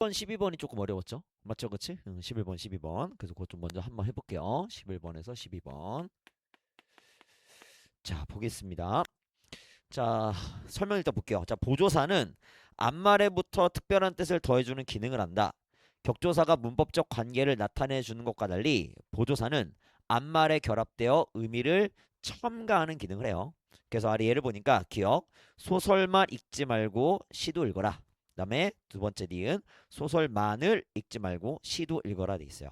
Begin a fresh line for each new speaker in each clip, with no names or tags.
11번, 12번이 조금 어려웠죠? 맞죠? 그치? 11번, 12번. 그래서 그것 좀 먼저 한번 해볼게요. 11번에서 12번. 자, 보겠습니다. 자, 설명 일단 볼게요. 자, 보조사는 앞말에부터 특별한 뜻을 더해주는 기능을 한다. 격조사가 문법적 관계를 나타내 주는 것과 달리 보조사는 앞말에 결합되어 의미를 첨가하는 기능을 해요. 그래서 아래 예를 보니까 기억, 소설만 읽지 말고 시도 읽어라. 그다음에 두 번째 니은, 소설만을 읽지 말고 시도 읽어라 돼 있어요.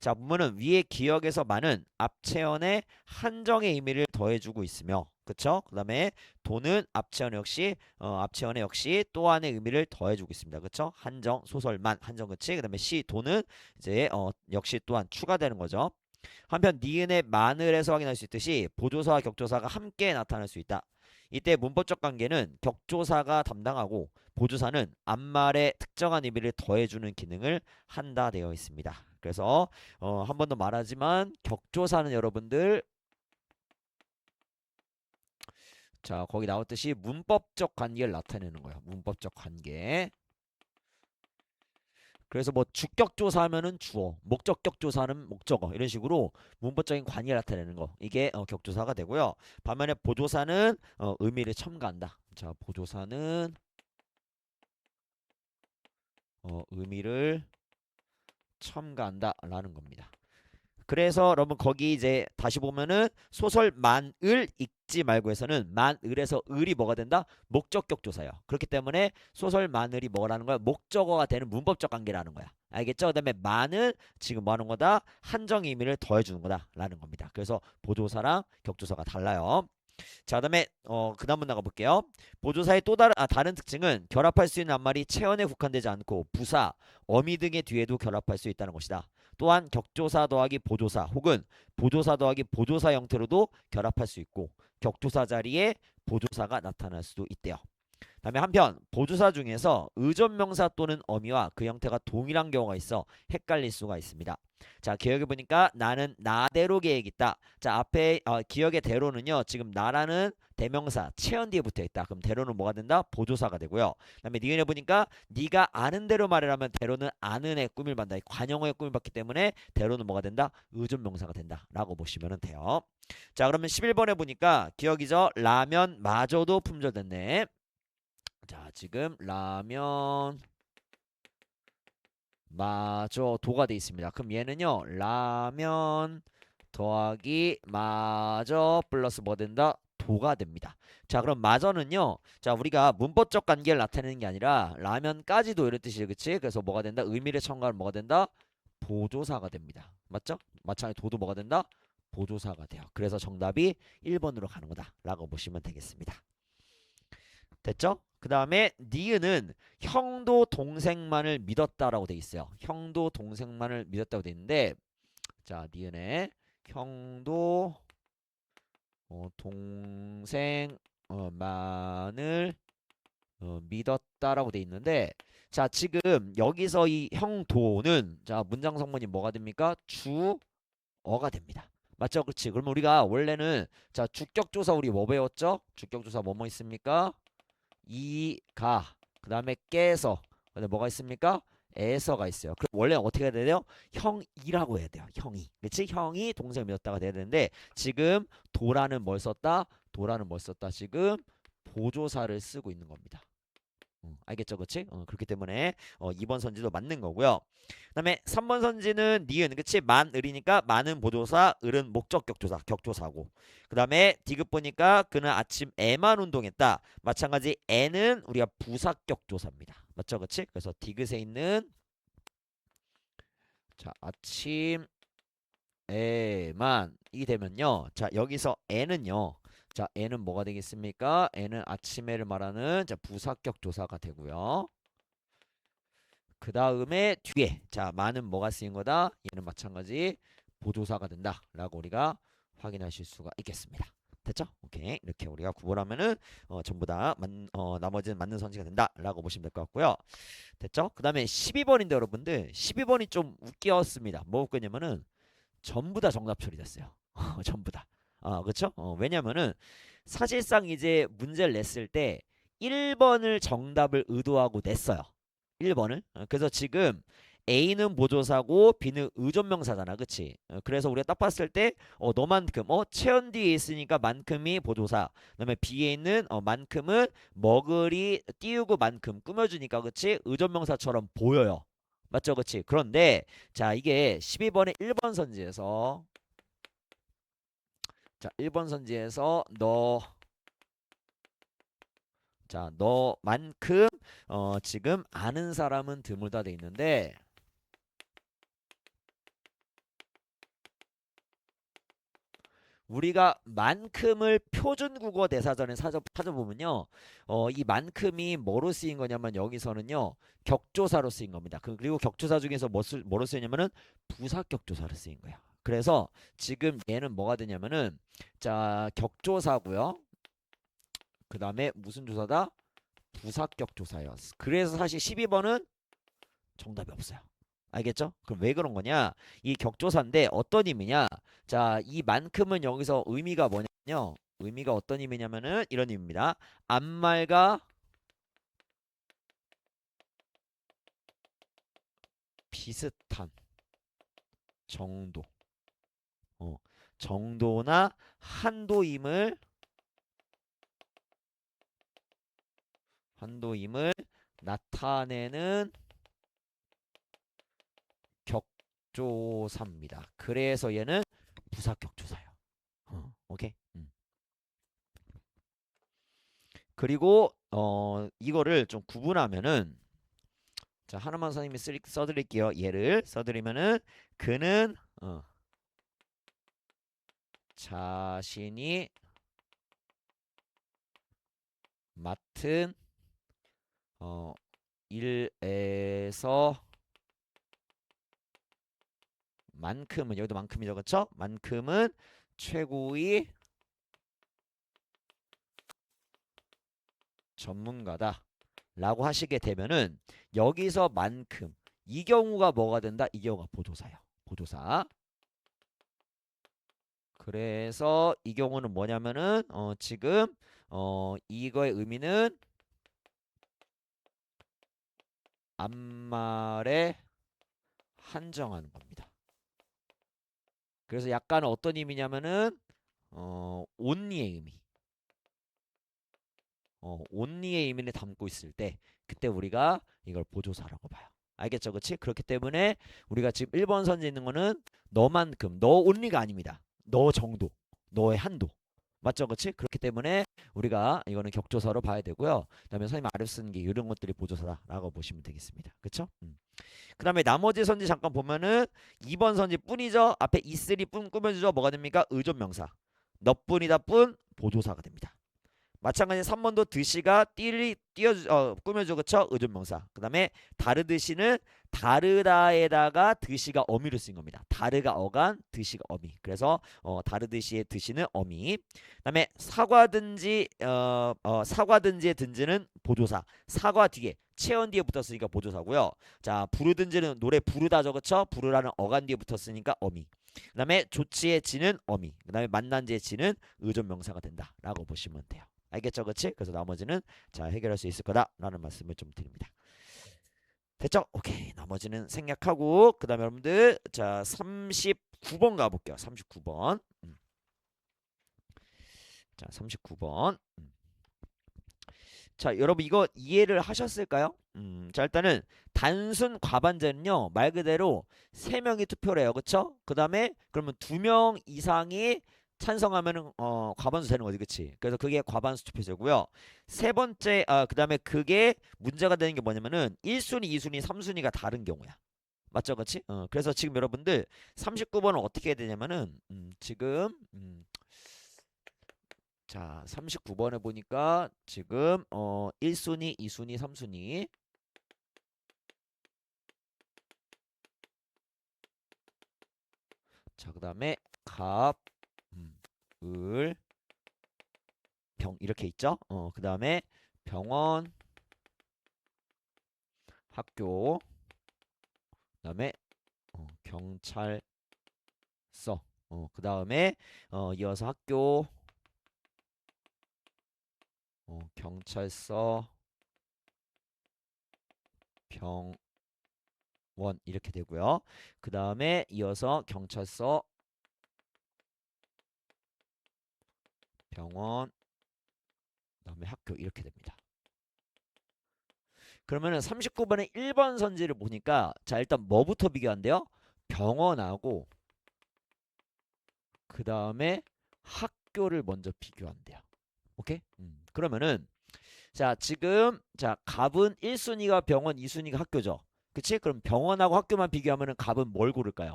자, 보면은 위에 기억에서 많은 앞체언에 한정의 의미를 더해주고 있으며, 그쵸? 그 다음에 도는 앞체언에 역시 또한의 의미를 더해주고 있습니다. 그쵸? 한정, 소설만, 한정, 그치? 그 다음에 시, 도는 이제 역시 또한 추가되는 거죠. 한편 니은의 마늘에서 확인할 수 있듯이 보조사와 격조사가 함께 나타날 수 있다. 이때 문법적 관계는 격조사가 담당하고 보조사는 앞말에 특정한 의미를 더해주는 기능을 한다 되어 있습니다. 그래서 한 번 더 말하지만 격조사는 여러분들 자 거기 나왔듯이 문법적 관계를 나타내는 거예요. 문법적 관계. 그래서 뭐 주격조사 하면은 주어, 목적격조사는 목적어 이런 식으로 문법적인 관계를 나타내는 거 이게 격조사가 되고요. 반면에 보조사는 의미를 첨가한다. 자 보조사는 의미를 첨가한다라는 겁니다. 그래서 여러분 거기 이제 다시 보면은 소설만을 읽지 말고 해서는 만을에서 을이 뭐가 된다? 목적격 조사예요. 그렇기 때문에 소설만을이 뭐라는 거야? 목적어가 되는 문법적 관계라는 거야. 알겠죠? 그다음에 만은 지금 뭐 하는 거다? 한정 의미를 더해 주는 거다라는 겁니다. 그래서 보조사랑 격조사가 달라요. 자, 그다음에 그다음 문 나가 볼게요. 보조사의 또 다른 특징은 결합할 수 있는 앞말이 체언에 국한되지 않고 부사, 어미 등의 뒤에도 결합할 수 있다는 것이다. 또한 격조사 더하기 보조사 혹은 보조사 더하기 보조사 형태로도 결합할 수 있고 격조사 자리에 보조사가 나타날 수도 있대요. 다음에 한편 보조사 중에서 의존명사 또는 어미와 그 형태가 동일한 경우가 있어 헷갈릴 수가 있습니다. 자 기억해 보니까 나는 나대로 계획 있다. 자 앞에 기억의 대로는요 지금 나라는 대명사 체언 뒤에 붙어 있다. 그럼 대로는 뭐가 된다? 보조사가 되고요. 그다음에 니은해 보니까 네가 아는 대로 말하면 대로는 아는 애 꾸밀 받다. 관용어의 꾸밀 받기 때문에 대로는 뭐가 된다? 의존명사가 된다라고 보시면 돼요. 자 그러면 11번에 보니까 기억이죠? 라면 마저도 품절됐네. 자, 지금 라면 마저 도가 돼 있습니다. 그럼 얘는요. 라면 더하기 마저 플러스 뭐 된다? 도가 됩니다. 자, 그럼 마저는요. 자, 우리가 문법적 관계를 나타내는 게 아니라 라면까지도 이런 뜻이죠. 그치? 그래서 뭐가 된다? 의미를 첨가하면 뭐가 된다? 보조사가 됩니다. 맞죠? 마찬가지 도도 뭐가 된다? 보조사가 돼요. 그래서 정답이 1번으로 가는 거다라고 보시면 되겠습니다. 됐죠? 그 다음에 니은은 형도 동생만을 믿었다라고 돼 있어요. 형도 동생만을 믿었다고 돼 있는데 자 니은에 형도 동생만을 믿었다라고 돼 있는데 자 지금 여기서 이 형도는 자 문장 성분이 뭐가 됩니까? 주어가 됩니다. 맞죠? 그렇지. 그러면 우리가 원래는 자 주격조사 우리 뭐 배웠죠? 주격조사 뭐뭐 있습니까? 이가 그 다음에 깨서 근데 뭐가 있습니까? 에서가 있어요. 그럼 원래 어떻게 해야 돼요? 형이라고 해야 돼요. 형이. 그치? 형이 동생을 믿었다가 돼야 되는데 지금 도라는 뭘 썼다? 도라는 뭘 썼다? 지금 보조사를 쓰고 있는 겁니다. 알겠죠? 그치? 그렇기 때문에 2번 선지도 맞는 거고요. 그 다음에 3번 선지는 니은 그치? 만을이니까 만은 보조사 을은 목적격조사 격조사고 그 다음에 디귿 보니까 그는 아침 에만 운동했다. 마찬가지 에는 우리가 부사격조사입니다. 맞죠? 그치? 그래서 디귿에 있는 자 아침 에만 이 되면요. 자 여기서 에는요. 자 에는 뭐가 되겠습니까? 에는 아침에를 말하는 자 부사격 조사가 되고요. 그 다음에 뒤에 자 많은 뭐가 쓰인 거다? 얘는 마찬가지 보조사가 된다 라고 우리가 확인하실 수가 있겠습니다. 됐죠? 오케이 이렇게 우리가 구분하면은 전부 다 나머지는 맞는 선지가 된다 라고 보시면 될 것 같고요. 됐죠? 그 다음에 12번인데 여러분들 12번이 좀 웃겼습니다. 뭐 웃겼냐면은 전부 다 정답 처리됐어요. 전부 다. 그렇죠? 왜냐면은 사실상 이제 문제를 냈을 때 1번을 정답을 의도하고 냈어요. 1번을. 그래서 지금 A는 보조사고 B는 의존명사잖아. 그치? 그래서 우리가 딱 봤을 때 너만큼 체온 뒤에 있으니까 만큼이 보조사. 그다음에 B에 있는 만큼은 먹으리 띄우고 만큼 꾸며주니까 그치? 의존명사처럼 보여요. 맞죠? 그치? 그런데 자 이게 12번의 1번 선지에서 자 1번 선지에서 너만큼 지금 아는 사람은 드물다 돼 있는데 우리가 만큼을 표준국어 대사전에 찾아보면요. 이 만큼이 뭐로 쓰인 거냐면 여기서는요. 격조사로 쓰인 겁니다. 그리고 격조사 중에서 뭐로 쓰이냐면은 부사격조사로 쓰인 거야. 그래서 지금 얘는 뭐가 되냐면은 자 격조사고요. 그 다음에 무슨 조사다? 부사격조사예요. 그래서 사실 12번은 정답이 없어요. 알겠죠? 그럼 왜 그런 거냐? 이 격조사인데 어떤 의미냐? 자, 이만큼은 여기서 의미가 뭐냐면요. 의미가 어떤 의미냐면은 이런 의미입니다. 앞말과 비슷한 정도, 어, 정도나 한도임을 나타내는 격조사입니다. 그래서 얘는 부사격조사예요. 오케이. 그리고 이거를 좀 구분하면은 자 하나만 선생님이 써드릴게요. 예를 써드리면은 그는 자신이 맡은 어, 일에서 만큼은 여기도 만큼이죠, 그렇죠? 만큼은 최고의 전문가다라고 하시게 되면은 여기서 만큼 이 경우가 뭐가 된다? 이 경우가 보조사예요. 보조사. 그래서 이 경우는 뭐냐면은 지금 이거의 의미는 앞말에 한정하는 겁니다. 그래서 약간 어떤 의미냐면은 온리의 의미. 온리의 의미를 담고 있을 때 그때 우리가 이걸 보조사라고 봐요. 알겠죠? 그렇지? 그렇기 때문에 우리가 지금 1번 선지에 있는 거는 너만큼, 너 온리가 아닙니다. 너 정도, 너의 한도. 맞죠? 그렇지? 그렇기 때문에 우리가 이거는 격조사로 봐야 되고요. 그다음에 선생님 아래 쓰는 게 이런 것들이 보조사라고 보시면 되겠습니다. 그렇죠? 그 다음에 나머지 선지 잠깐 보면은 2번 선지 뿐이죠. 앞에 이슬이 뿐 꾸며주죠. 뭐가 됩니까? 의존명사. 너뿐이다 뿐 보조사가 됩니다. 마찬가지 3번도 드시가 꾸며줘 그쵸? 의존명사. 그 다음에 다르드시는 다르다에다가 드시가 어미로 쓰인 겁니다. 다르가 어간, 드시가 어미. 그래서 다르드시의 드시는 어미. 그 다음에 사과든지의 든지는 보조사. 사과 뒤에 체언 뒤에 붙었으니까 보조사고요. 자 부르든지는 노래 부르다죠 그쵸? 부르라는 어간 뒤에 붙었으니까 어미. 그 다음에 조치의 지는 어미. 그 다음에 만난지의 지는 의존명사가 된다라고 보시면 돼요. 알겠죠? 그치? 그래서 나머지는 자 해결할 수 있을 거다라는 말씀을 좀 드립니다. 됐죠? 오케이. 나머지는 생략하고 그 다음에 여러분들 자 39번 가볼게요. 39번. 자 39번. 자 여러분 이거 이해를 하셨을까요? 자 일단은 단순 과반제는요 말 그대로 3명이 투표를 해요. 그쵸? 그 다음에 그러면 2명 이상이 찬성하면은 과반수 되는 거지. 그치? 그래서 그게 과반수 투표제고요. 세 번째 그 다음에 그게 문제가 되는 게 뭐냐면은 1순위 2순위 3순위가 다른 경우야. 맞죠? 그치? 그래서 지금 여러분들 39번은 어떻게 해야 되냐면은 지금 자 39번에 보니까 지금 1순위 2순위 3순위 자 그 다음에 갑 을, 병 이렇게 있죠. 그 다음에 병원, 학교, 그 다음에 경찰서, 그 다음에 이어서 학교, 경찰서, 병원 이렇게 되고요. 그 다음에 이어서 경찰서, 병원, 그다음에 학교 이렇게 됩니다. 그러면은 39번의 1번 선지를 보니까 자 일단 뭐부터 비교한대요? 병원하고 그 다음에 학교를 먼저 비교한대요. 오케이? 그러면은 자 지금 자 갑은 1순위가 병원, 2순위가 학교죠. 그치? 그럼 병원하고 학교만 비교하면은 갑은 뭘 고를까요?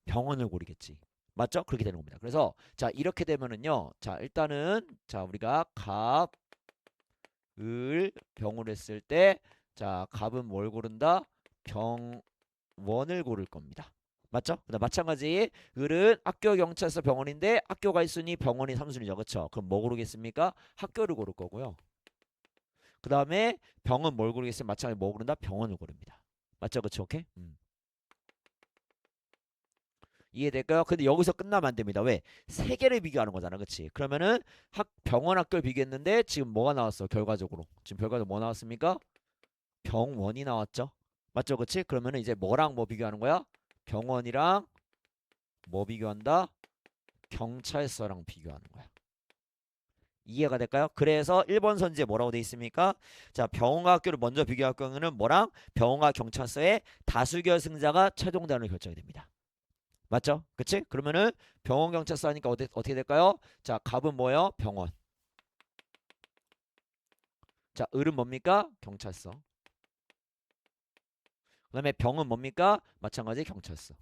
병원을 고르겠지. 맞죠? 그렇게 되는 겁니다. 그래서 자 이렇게 되면은요. 자 일단은 자 우리가 갑을 병으로 했을 때 자 갑은 뭘 고른다? 병원을 고를 겁니다. 맞죠? 그다음 마찬가지 을은 학교, 경찰서, 병원인데 학교가 1순위, 병원이 3순위죠. 그렇죠? 그럼 뭐 고르겠습니까? 학교를 고를 거고요. 그 다음에 병은 뭘 고르겠어요? 마찬가지 뭐 고른다? 병원을 고릅니다. 맞죠? 그쵸? 오케이? 이해될까요? 근데 여기서 끝나면 안 됩니다. 왜? 세 개를 비교하는 거잖아. 그치? 그러면은 병원 학교를 비교했는데 지금 뭐가 나왔어? 결과적으로. 지금 결과적으로 뭐 나왔습니까? 병원이 나왔죠? 맞죠? 그치? 그러면은 이제 뭐랑 뭐 비교하는 거야? 병원이랑 뭐 비교한다? 경찰서랑 비교하는 거야. 이해가 될까요? 그래서 1번 선지에 뭐라고 돼 있습니까? 자, 병원과 학교를 먼저 비교할 경우는 뭐랑 병원과 경찰서의 다수결 승자가 최종 대안을 결정이 됩니다. 맞죠? 그치? 그러면은 병원 경찰서 하니까 어떻게 될까요? 자, 갑은 뭐예요? 병원. 자, 을은 뭡니까? 경찰서. 그 다음에 병은 뭡니까? 마찬가지 경찰서.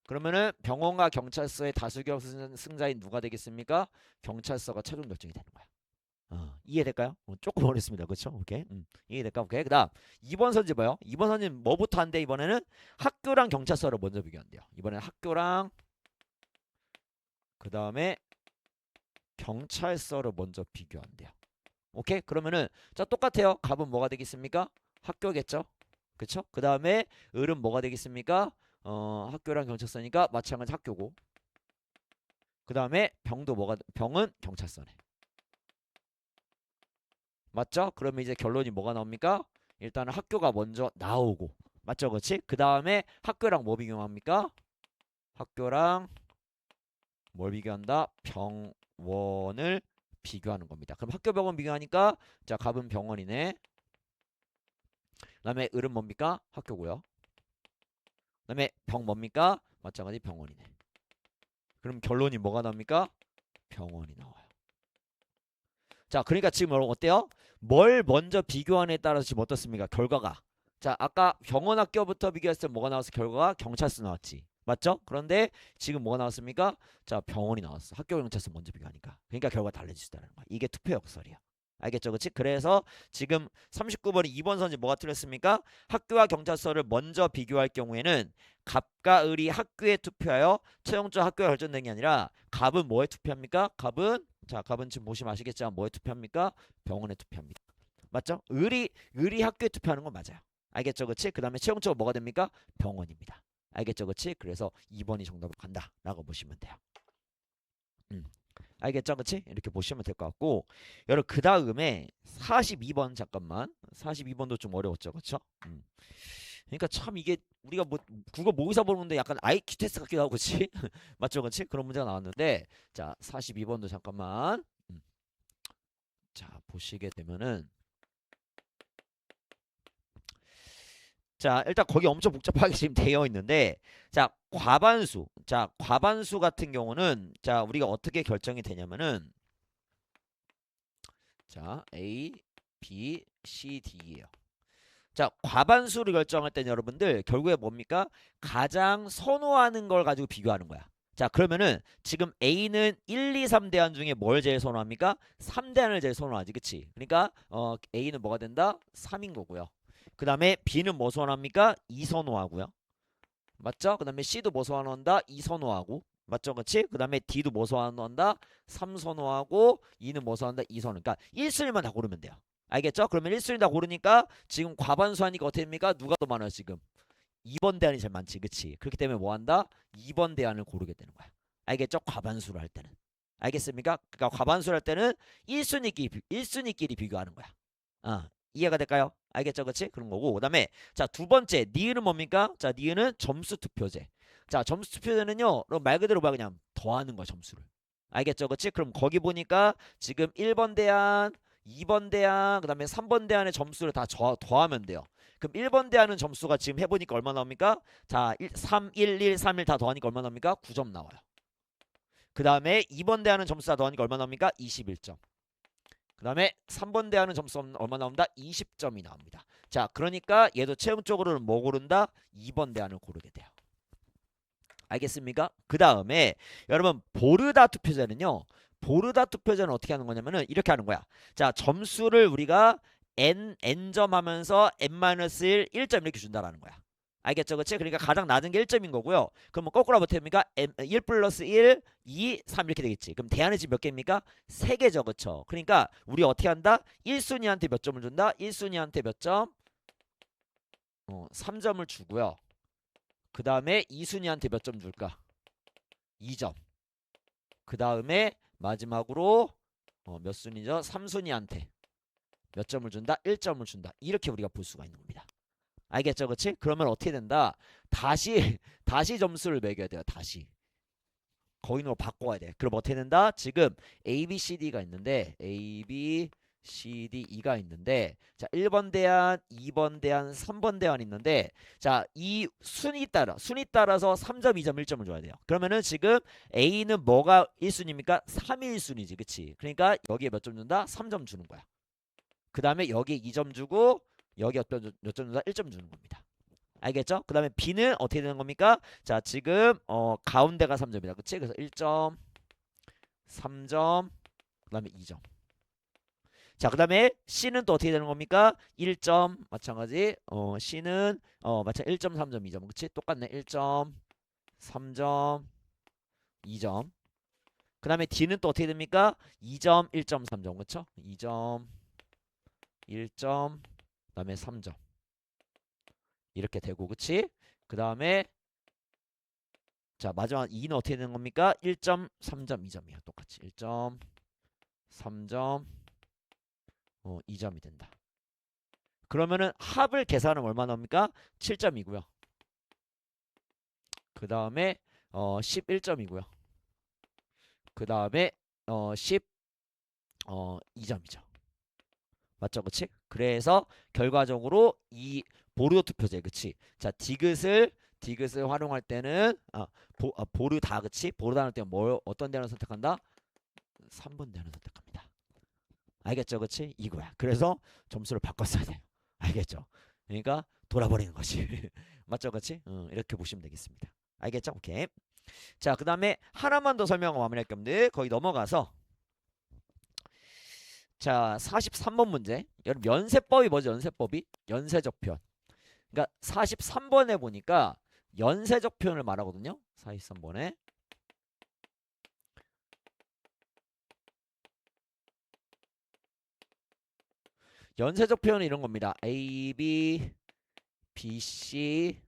그러면은 병원과 경찰서의 다수결 승자인 누가 되겠습니까? 경찰서가 최종 결정이 되는 거야. 이해될까요? 조금 어렵습니다. 그렇죠? 오케이. 이해될까? 오케이. 그다음 2번 선지 뭐요? 2번 선지는 뭐부터 한대? 이번에는 학교랑 경찰서를 먼저 비교한대요. 이번에는 학교랑 그다음에 경찰서를 먼저 비교한대요. 오케이? 그러면은 자 똑같아요. 갑은 뭐가 되겠습니까? 학교겠죠? 그렇죠? 그다음에 을은 뭐가 되겠습니까? 학교랑 경찰서니까 마찬가지 학교고. 그다음에 병은 경찰서네. 맞죠? 그러면 이제 결론이 뭐가 나옵니까? 일단은 학교가 먼저 나오고 맞죠? 그렇지? 그 다음에 학교랑 뭐 비교합니까? 학교랑 뭘 비교한다? 병원을 비교하는 겁니다. 그럼 학교 병원 비교하니까 자 갑은 병원이네. 그 다음에 을은 뭡니까? 학교고요. 그 다음에 병 뭡니까? 마찬가지 병원이네. 그럼 결론이 뭐가 나옵니까? 병원이 나와요. 자 그러니까 지금 여러분 어때요? 뭘 먼저 비교하느냐에 따라서 지금 어떻습니까? 결과가 자 아까 병원 학교부터 비교했을 때 뭐가 나왔어? 결과가 경찰서 나왔지. 맞죠? 그런데 지금 뭐가 나왔습니까? 자 병원이 나왔어. 학교 경찰서 먼저 비교하니까. 그러니까 결과가 달라질 수 있다는 거야. 이게 투표 역설이야. 알겠죠? 그치? 그래서 지금 39번이 2번 선지 뭐가 틀렸습니까? 학교와 경찰서를 먼저 비교할 경우에는 갑과 을이 학교에 투표하여 최종적 학교가 결정된 게 아니라 갑은 뭐에 투표합니까? 갑은 지금 보시면 아시겠지만 뭐에 투표합니까? 병원에 투표합니다. 맞죠? 을이 학교에 투표하는 건 맞아요. 알겠죠? 그치? 그 다음에 최종적으로 뭐가 됩니까? 병원입니다. 알겠죠? 그치? 그래서 2번이 정답을 간다라고 보시면 돼요. 알겠죠? 그치? 이렇게 보시면 될 것 같고 여러분 그 다음에 42번 잠깐만 42번도 좀 어려웠죠? 그쵸? 그러니까 참 이게 우리가 뭐 국어 모의사 보는데 약간 IQ 테스트 같기도 하고 그치? 맞죠? 그치? 그런 문제가 나왔는데 자 42번도 잠깐만 자 보시게 되면은 자 일단 거기 엄청 복잡하게 지금 되어 있는데 자 과반수 같은 경우는 자 우리가 어떻게 결정이 되냐면은 자 A, B, C, D예요. 자 과반수를 결정할 때는 여러분들 결국에 뭡니까? 가장 선호하는 걸 가지고 비교하는 거야. 자 그러면은 지금 A는 1, 2, 3대안 중에 뭘 제일 선호합니까? 3대안을 제일 선호하지 그치? 그러니까 A는 뭐가 된다? 3인 거고요. 그 다음에 B는 뭐 선호합니까? 2 선호하고요. 맞죠? 그 다음에 C도 뭐 선호한다? 2 선호하고 맞죠? 그치? 그 다음에 D도 뭐 선호한다? 3 선호하고 E는 뭐 선호한다? 2 선호 그러니까 1순위만 다 고르면 돼요. 알겠죠? 그러면 1순위 다 고르니까 지금 과반수 하니까 어떻게 됩니까? 누가 더 많아요 지금? 2번 대안이 제일 많지 그치? 그렇기 때문에 뭐 한다? 2번 대안을 고르게 되는 거야. 알겠죠? 과반수를 할 때는 알겠습니까? 그러니까 과반수를 할 때는 1순위끼리 비교하는 거야. 이해가 될까요? 알겠죠? 그치? 그런 거고. 그 다음에 자, 두 번째 니은은 뭡니까? 자, 니은은 점수 투표제. 자, 점수 투표제는요, 그럼 말 그대로 봐 그냥 더하는 거야, 점수를. 알겠죠? 그치? 그럼 거기 보니까 지금 1번 대안, 2번 대안, 그 다음에 3번 대안의 점수를 다 더하면 돼요. 그럼 1번 대안은 점수가 지금 해보니까 얼마 나옵니까? 자, 3, 1, 3, 1 다 더하니까 얼마 나옵니까? 9점 나와요. 그 다음에 2번 대안은 점수 다 더하니까 얼마 나옵니까? 21점. 그 다음에 3번 대안은 점수 얼마 나옵니다? 20점이 나옵니다. 자, 그러니까 얘도 최종적으로는 뭐 고른다? 2번 대안을 고르게 돼요. 알겠습니까? 그 다음에 여러분 보르다 투표제는요. 보르다 투표제는 어떻게 하는 거냐면은 이렇게 하는 거야. 자, 점수를 우리가 n점 하면서 n-1 1점 이렇게 준다라는 거야. 알겠죠? 그치? 그러니까 가장 낮은 게 1점인 거고요. 그럼 뭐 거꾸로 하면 어떻게 됩니까? 1 플러스 1, 2, 3 이렇게 되겠지. 그럼 대안의 집 몇 개입니까? 3개죠. 그쵸? 그러니까 우리 어떻게 한다? 1순위한테 몇 점을 준다? 1순위한테 몇 점? 3점을 주고요. 그 다음에 2순위한테 몇 점 줄까? 2점. 그 다음에 마지막으로 몇 순위죠? 3순위한테 몇 점을 준다? 1점을 준다. 이렇게 우리가 볼 수가 있는 겁니다. 알겠죠? 그치? 그러면 어떻게 된다? 다시 점수를 매겨야 돼요. 다시. 거인으로 바꿔야 돼. 그럼 어떻게 된다? 지금 A, B, C, D가 있는데 A, B, C, D, E가 있는데 자 1번 대안, 2번 대안, 3번 대안 있는데 자 이 순위 따라서 3점, 2점, 1점을 줘야 돼요. 그러면은 지금 A는 뭐가 1순위입니까? 3이 1순위지. 그치? 그러니까 여기에 몇 점 준다? 3점 주는 거야. 그 다음에 여기에 2점 주고 여기 몇 점 준다? 1점 주는 겁니다. 알겠죠? 그 다음에 B는 어떻게 되는 겁니까? 자 지금 가운데가 3점이다. 그치? 그래서 1점, 3점, 그 다음에 2점. 자, 그 다음에 C는 또 어떻게 되는 겁니까? 1점 마찬가지. C는 마찬가지 1점, 3점, 2점. 그치? 똑같네. 1점, 3점, 2점. 그 다음에 D는 또 어떻게 됩니까? 2점, 1점, 3점. 그쵸? 2점, 1점, 그 다음에 3점. 이렇게 되고, 그치? 그 다음에 자, 마지막 2는 어떻게 되는 겁니까? 1점, 3점, 2점이야. 똑같이. 1점, 3점, 2점이 된다. 그러면은 합을 계산하면 얼마 나옵니까? 7점이고요. 그 다음에 11점이고요. 그 다음에 2점이죠. 맞죠? 그치? 그래서 결과적으로 이 보르 투표제 그치? 자, 디귿을 활용할 때는 보르다 그치? 보르다 할 때는 어떤 대안을 선택한다? 3번 대안을 선택합니다. 알겠죠? 그치? 이거야. 그래서 점수를 바꿨어야 돼요. 알겠죠? 그러니까 돌아버리는 것이 맞죠? 그치? 이렇게 보시면 되겠습니다. 알겠죠? 오케이. 자, 그 다음에 하나만 더 설명하고 마무리할 건데 거기 넘어가서 자 43번 문제. 여러분 연세법이 뭐죠? 연세법이? 연세적 표현. 그러니까 43번에 보니까 연세적 표현을 말하거든요. 43번에. 연세적 표현은 이런 겁니다. A, B, B, C,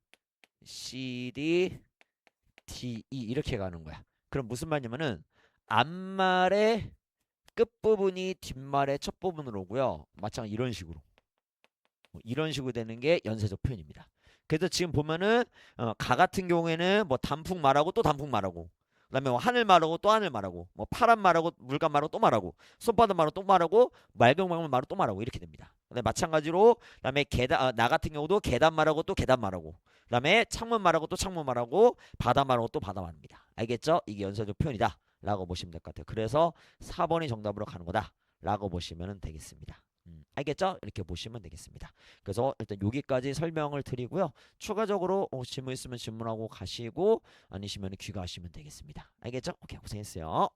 C, D, D, E 이렇게 가는 거야. 그럼 무슨 말이냐면은 앞말의 끝부분이 뒷말의 첫 부분으로 오고요. 마찬가지 이런 식으로. 이런 식으로 되는 게 연세적 표현입니다. 그래서 지금 보면은 가 같은 경우에는 뭐 단풍 말하고 또 단풍 말하고 그다음에 뭐 하늘 말하고 또 하늘 말하고 뭐 파란 말하고 물감 말하고 또 말하고 손바닥 말하고 또 말하고 맑은 방울 말하고 또 말하고 이렇게 됩니다. 그다음에 마찬가지로 그다음에 계단 나 같은 경우도 계단 말하고 또 계단 말하고 그다음에 창문 말하고 또 창문 말하고 바다 말하고 또 바다 말입니다. 알겠죠? 이게 연세적 표현이다 라고 보시면 될 것 같아요. 그래서 4번이 정답으로 가는 거다 라고 보시면 되겠습니다. 알겠죠? 이렇게 보시면 되겠습니다. 그래서 일단 여기까지 설명을 드리고요. 추가적으로 질문 있으면 질문하고 가시고 아니시면 귀가하시면 되겠습니다. 알겠죠? 오케이, 고생했어요.